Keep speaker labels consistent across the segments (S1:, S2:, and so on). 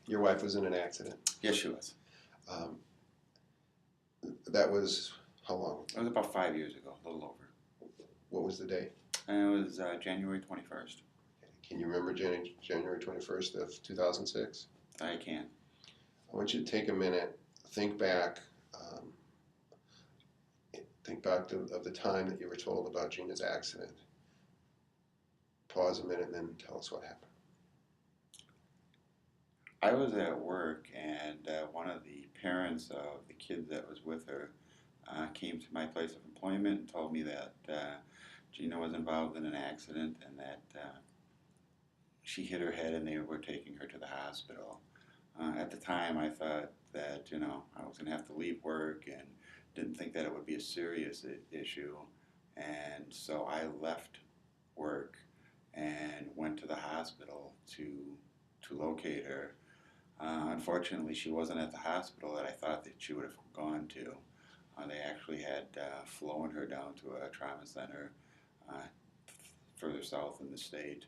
S1: Your wife was in an accident.
S2: Yes, she was.
S1: Um, that was how long?
S2: It was about 5 years ago, a little over.
S1: What was the date?
S2: And it was January 21st.
S1: Can you remember January 21st of 2006?
S2: I can.
S1: I want you to take a minute, think back, of the time that you were told about Gina's accident. Pause a minute and then tell us what happened.
S2: I was at work, and one of the parents of the kid that was with her came to my place of employment and told me that Gina was involved in an accident and that she hit her head and they were taking her to the hospital. At the time, I thought that I was going to have to leave work and didn't think that it would be a serious issue, and so I left work and went to the hospital to locate her. Unfortunately, she wasn't at the hospital that I thought that she would have gone to. They actually had flown her down to a trauma center uh, further south in the state.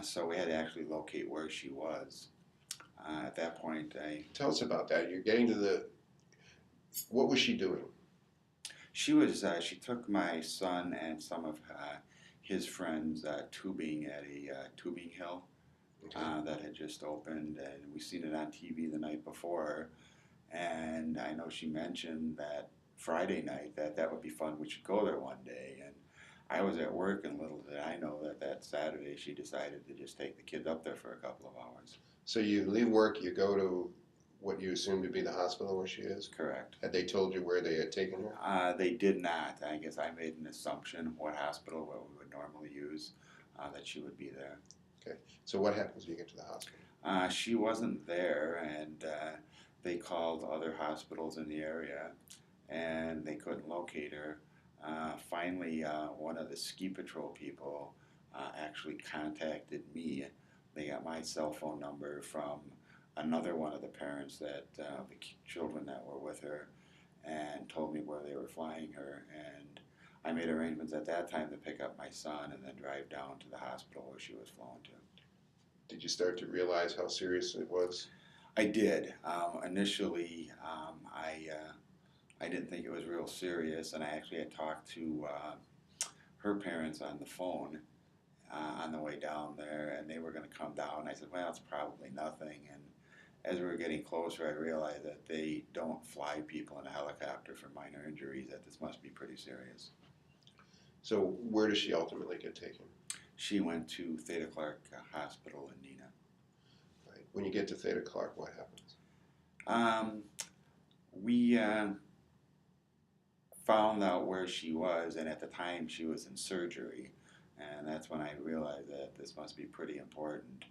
S2: So we had to actually locate where she was. At that point,
S1: Tell us about that. You're getting to the. What was she doing?
S2: she took my son and some of his friends tubing at a tubing hill that had just opened, and we seen it on TV the night before. And I know she mentioned that Friday night that would be fun. We should go there one day. And I was at work, and little did I know that Saturday she decided to just take the kids up there for a couple of hours.
S1: So you leave work, you go to what you assume to be the hospital where she is?
S2: Correct.
S1: Had they told you where they had taken her?
S2: They did not. I guess I made an assumption what hospital, what we would normally use, that she would be there.
S1: Okay. So what happens when you get to the hospital?
S2: She wasn't there, and they called other hospitals in the area, and they couldn't locate her. Finally, one of the ski patrol people actually contacted me. They got my cell phone number from another one of the parents that the children that were with her, and told me where they were flying her. And I made arrangements at that time to pick up my son and then drive down to the hospital where she was flown to.
S1: Did you start to realize how serious it was?
S2: I did. Initially, I didn't think it was real serious, and I actually had talked to her parents on the phone on the way down there, and they were going to come down. I said, well, it's probably nothing. And as we were getting closer, I realized that they don't fly people in a helicopter for minor injuries, that this must be pretty serious.
S1: So where does she ultimately get taken?
S2: She went to Theta Clark Hospital in Nina.
S1: Right. When you get to Theta Clark, what happens?
S2: We found out where she was, and at the time she was in surgery, and that's when I realized that this must be pretty important.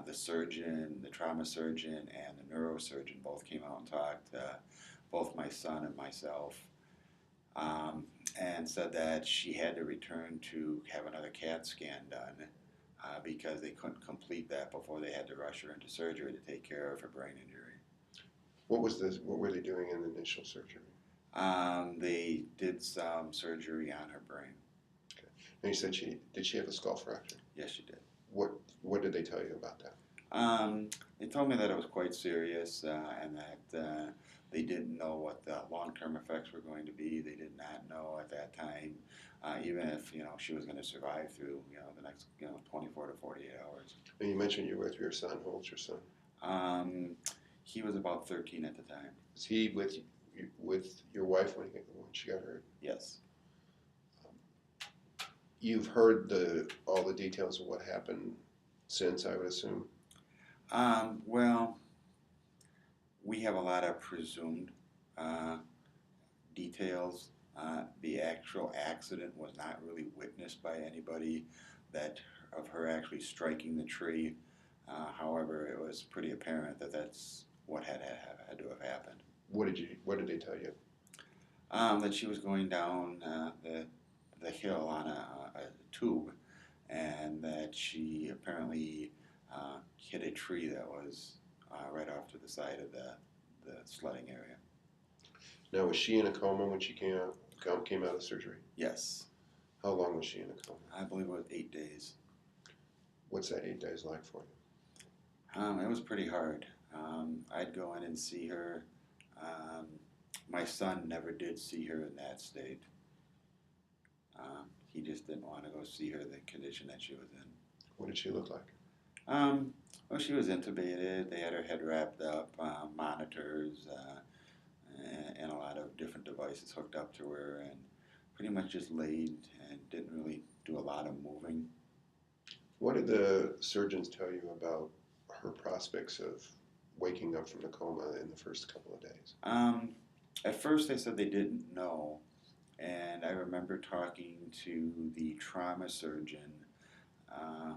S2: The surgeon, the trauma surgeon, and the neurosurgeon both came out and talked to both my son and myself, and said that she had to return to have another CAT scan done because they couldn't complete that before they had to rush her into surgery to take care of her brain injury.
S1: What were they doing in the initial surgery?
S2: They did some surgery on her brain.
S1: Okay. And you said did she have a skull fracture?
S2: Yes, she did.
S1: What did they tell you about that?
S2: They told me that it was quite serious and that they didn't know what the long-term effects were going to be. They did not know at that time, even if she was going to survive through the next 24 to 48 hours.
S1: And you mentioned you were with your son. How old's your son?
S2: He was about 13 at the time.
S1: Was he with your wife when she got hurt?
S2: Yes.
S1: You've heard all the details of what happened since, I would assume?
S2: Well, we have a lot of presumed details. The actual accident was not really witnessed by anybody of her actually striking the tree. However, it was pretty apparent that that's what had to have happened.
S1: What did they tell you?
S2: That she was going down the hill on a tube, and that she apparently hit a tree that was right off to the side of the sledding area.
S1: Now, was she in a coma when she came out of surgery?
S2: Yes.
S1: How long was she in a coma?
S2: I believe it was 8 days.
S1: What's that 8 days like for you?
S2: It was pretty hard. I'd go in and see her. Um, my son never did see her in that state. He just didn't want to go see her the condition that she was in.
S1: What did she look like?
S2: Um, well, she was intubated. They had her head wrapped up, monitors, and a lot of different devices hooked up to her, and pretty much just laid and didn't really do a lot of moving.
S1: What did the surgeons tell you about her prospects of waking up from the coma in the first couple of days?
S2: At first, they said they didn't know, and I remember talking to the trauma surgeon uh,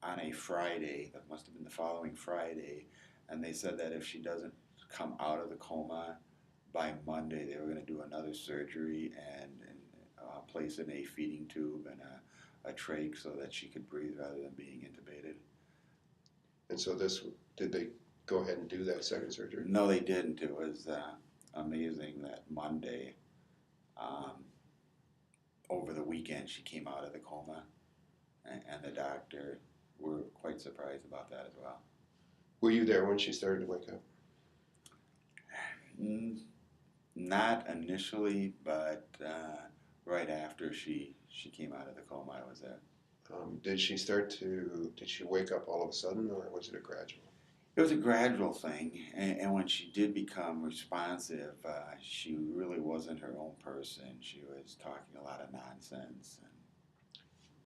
S2: on a Friday. That must have been the following Friday, and they said that if she doesn't come out of the coma by Monday, they were going to do another surgery and place in a feeding tube and a trach so that she could breathe rather than being intubated.
S1: And so did they go ahead and do that second surgery?
S2: No, they didn't. It was amazing that Monday, um, over the weekend, she came out of the coma, and the doctor were quite surprised about that as well.
S1: Were you there when she started to wake up?
S2: Mm, not initially, but right after she came out of the coma, I was there.
S1: Did she wake up all of a sudden, or was it a gradual?
S2: It was a gradual thing, and when she did become responsive, she really wasn't her own person. She was talking a lot of nonsense, and